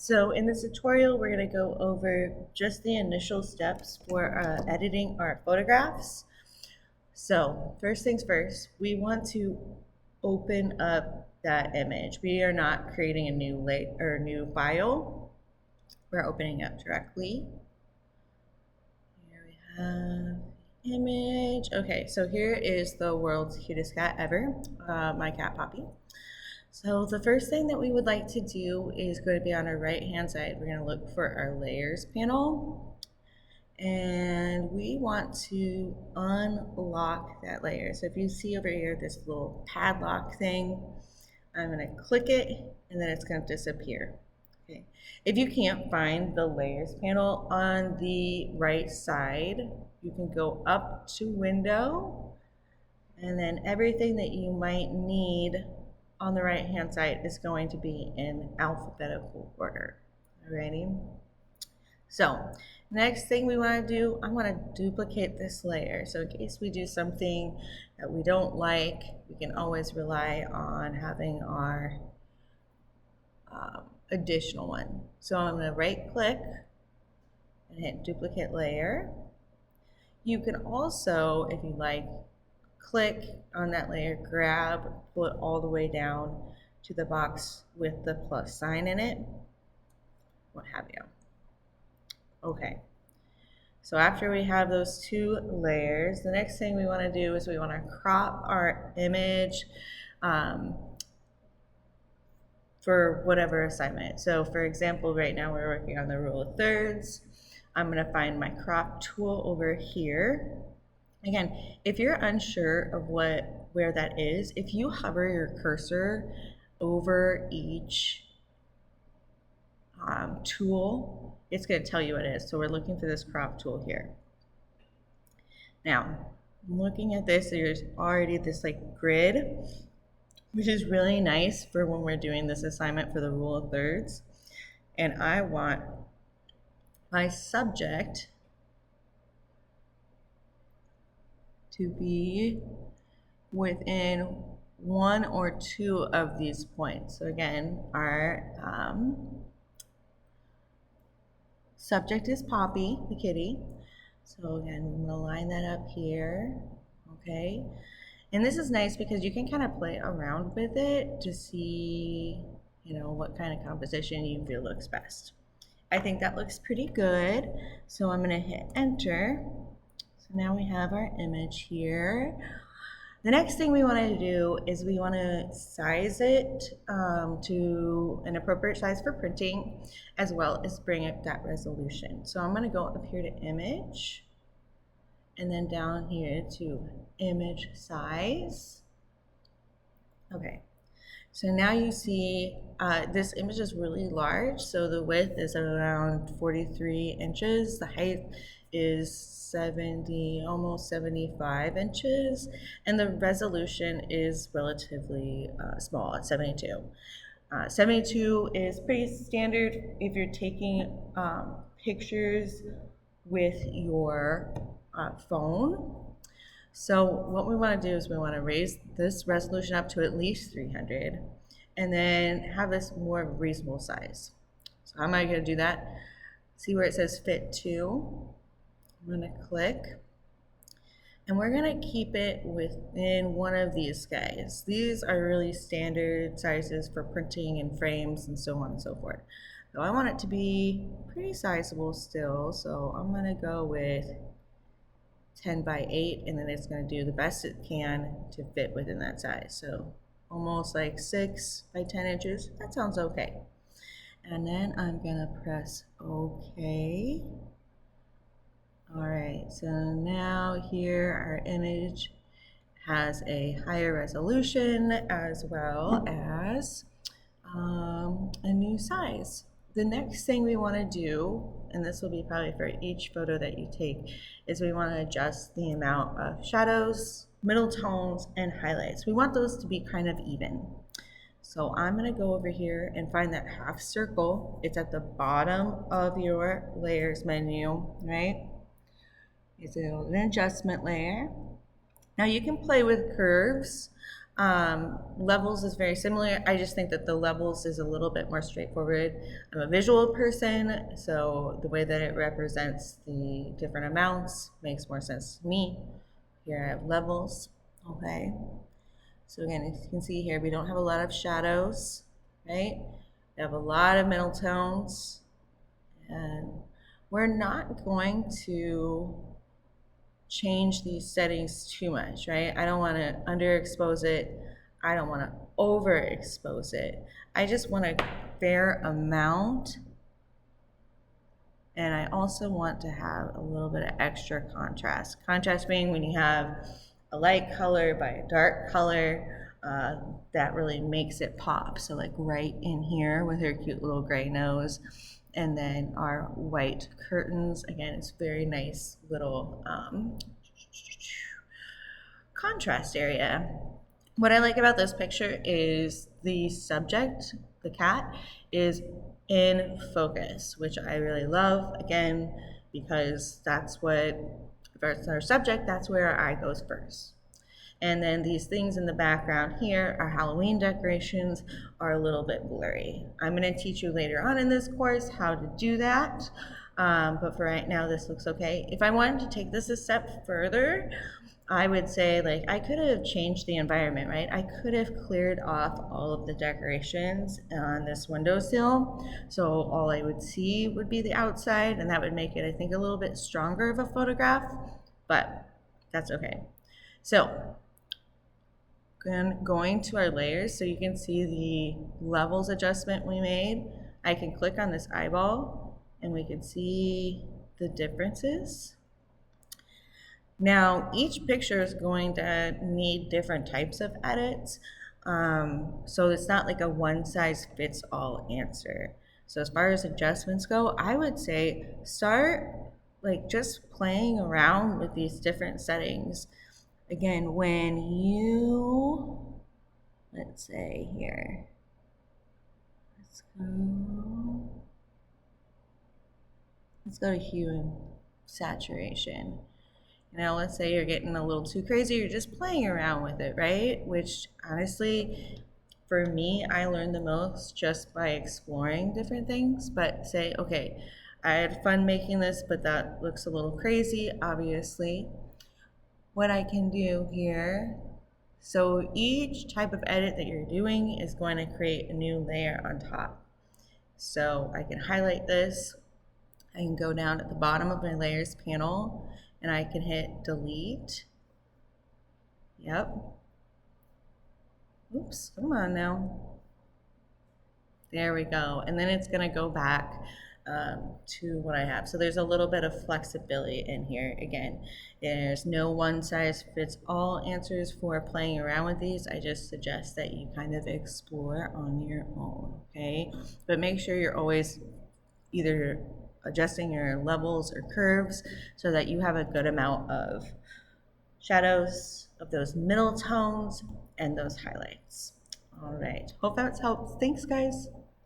So in this tutorial, we're going to go over just the initial steps for editing our photographs. So first things first, we want to open up that image. We are not creating a new file. We're opening up directly. Here we have image. Okay, so here is the world's cutest cat ever, my cat Poppy. So the first thing that we would like to do is going to be on our right hand side. We're going to look for our layers panel, and we want to unlock that layer. So if you see over here this little padlock thing, I'm going to click it and then it's going to disappear. Okay. If you can't find the layers panel on the right side, you can go up to window, and then everything that you might need on the right hand side is going to be in alphabetical order. Alrighty. So next thing we want to do, I want to duplicate this layer. So in case we do something that we don't like, we can always rely on having our additional one. So I'm going to right click and hit duplicate layer. You can also, if you like, click on that layer, grab, pull it all the way down to the box with the plus sign in it, what have you. Okay, so after we have those two layers, the next thing we want to do is we want to crop our image for whatever assignment. So for example, right now we're working on the rule of thirds. I'm going to find my crop tool over here. Again, if you're unsure of where that is, if you hover your cursor over each tool, it's going to tell you what it is. So we're looking for this crop tool here. Now, looking at this, there's already this like grid, which is really nice for when we're doing this assignment for the rule of thirds. And I want my subject to be within one or two of these points. So again, our subject is Poppy, the kitty. So again, I'm gonna line that up here, okay? And this is nice because you can kind of play around with it to see, what kind of composition you feel looks best. I think that looks pretty good. So I'm gonna hit enter. So now we have our image here. The next thing we want to do is we want to size it to an appropriate size for printing, as well as bring up that resolution. So I'm going to go up here to image, and then down here to image size. Okay, so now you see this image is really large. So the width is around 43 inches. The height is 70, almost 75 inches, and the resolution is relatively small at 72. 72 is pretty standard if you're taking pictures with your phone. So what we want to do is we want to raise this resolution up to at least 300 and then have this more reasonable size. So how am I going to do that? See where it says fit to? I'm going to click, and we're going to keep it within one of these guys. These are really standard sizes for printing and frames and so on and so forth. So I want it to be pretty sizable still, so I'm going to go with 10 by 8, and then it's going to do the best it can to fit within that size. So almost like 6 by 10 inches. That sounds okay. And then I'm going to press OK. All right, so now here our image has a higher resolution as well as a new size. The next thing we want to do, and this will be probably for each photo that you take, is we want to adjust the amount of shadows, middle tones, and highlights. We want those to be kind of even. So I'm going to go over here and find that half circle. It's at the bottom of your layers menu, right? It's an adjustment layer. Now you can play with curves. Levels is very similar. I just think that the levels is a little bit more straightforward. I'm a visual person, so the way that it represents the different amounts makes more sense to me. Here I have levels, okay? So again, as you can see here, we don't have a lot of shadows, right? We have a lot of middle tones, and we're not going to change these settings too much, right? I don't want to underexpose it. I don't want to overexpose it. I just want a fair amount. And I also want to have a little bit of extra contrast. Contrast being when you have a light color by a dark color, that really makes it pop. So like right in here with her cute little gray nose. And then our white curtains, again, it's very nice little contrast area. What I like about this picture is the subject, the cat, is in focus, which I really love, again, because that's what, if it's our subject, that's where our eye goes first. And then these things in the background here, our Halloween decorations, are a little bit blurry. I'm going to teach you later on in this course how to do that. But for right now, this looks okay. If I wanted to take this a step further, I would say, like, I could have changed the environment, right? I could have cleared off all of the decorations on this windowsill. So all I would see would be the outside, and that would make it, I think, a little bit stronger of a photograph, but that's okay. So going to our layers so you can see the levels adjustment we made. I can click on this eyeball and we can see the differences. Now, each picture is going to need different types of edits. So it's not like a one size fits all answer. So as far as adjustments go, I would say start like just playing around with these different settings. Again, when you, let's say here, let's go to hue and saturation. Let's say you're getting a little too crazy, you're just playing around with it, right? Which honestly, for me, I learned the most just by exploring different things. But say, okay, I had fun making this, but that looks a little crazy, obviously. What I can do here, so each type of edit that you're doing is going to create a new layer on top. So I can highlight this, I can go down at the bottom of my layers panel, and I can hit delete. Yep. Oops, come on now. There we go. And then it's going to go back to what I have. So there's a little bit of flexibility in here. Again, there's no one size fits all answers for playing around with these. I just suggest that you kind of explore on your own, okay? But make sure you're always either adjusting your levels or curves so that you have a good amount of shadows, of those middle tones, and those highlights. All right, hope that's helped. Thanks, guys.